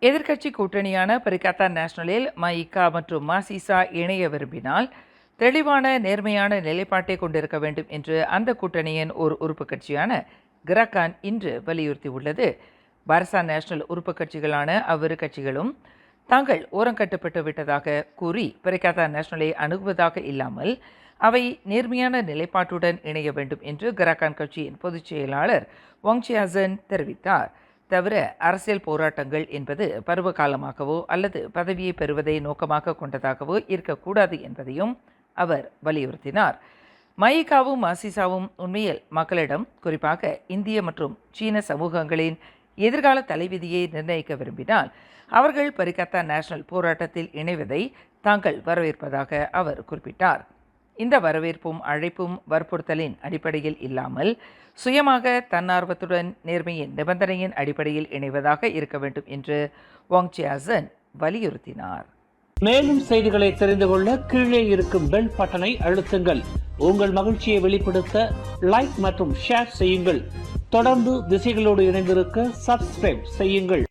எதிர்க்கட்சி கூட்டணியான பரிகாத்தா நேஷனலில் மஇகா மற்றும் மசிசா இணைய விரும்பினால் தெளிவான நேர்மையான நிலைப்பாட்டை கொண்டிருக்க வேண்டும் என்று அந்த கூட்டணியின் ஒரு உறுப்பு கட்சியான கிரகான் இன்று வலியுறுத்தியுள்ளது. பர்சா நேஷனல் உறுப்பு கட்சிகளான அவ்விரு கட்சிகளும் தாங்கள் ஓரங்கட்டப்பட்டு விட்டதாக கூறி பரிகாத்தா நேஷனலை அணுகுவதாக இல்லாமல் அவை நேர்மையான நிலைப்பாட்டுடன் இணைய வேண்டும் என்று கிரகான் கட்சியின் பொதுச் செயலாளர் வாங் சியாசன் தெரிவித்தார். தவிர அரசியல் போராட்டங்கள் என்பது பருவகாலமாகவோ அல்லது பதவியை பெறுவதை நோக்கமாக கொண்டதாகவோ இருக்கக்கூடாது என்பதையும் அவர் வலியுறுத்தினார். மஇகாவும் மசிசாவும் உண்மையில் மக்களிடம், குறிப்பாக இந்திய மற்றும் சீன சமூகங்களின் எதிர்கால தலைவிதியை நிர்ணயிக்க விரும்பினால் அவர்கள் பரிகாத்தா நேஷனல் போராட்டத்தில் இணைவதை தாங்கள் வரவேற்பதாக அவர் குறிப்பிட்டார். இந்த வரவேற்பும் அழைப்பும் வற்புறுத்தலின் அடிப்படையில் இல்லாமல் சுயமாக தன்னார்வத்துடன் நேர்மையின் நிபந்தனையின் அடிப்படையில் இணைவதாக இருக்க வேண்டும் என்று வாங் சியாசன் வலியுறுத்தினார். மேலும் செய்திகளை தெரிந்து கொள்ள கீழே இருக்கும் பெல் பட்டனை அழுத்துங்கள். உங்கள் மகிழ்ச்சியை வெளிப்படுத்த லைக் மற்றும் ஷேர் செய்யுங்கள். தொடர்ந்து திசைகளோடு இணைந்திருக்க சப்ஸ்கிரைப் செய்யுங்கள்.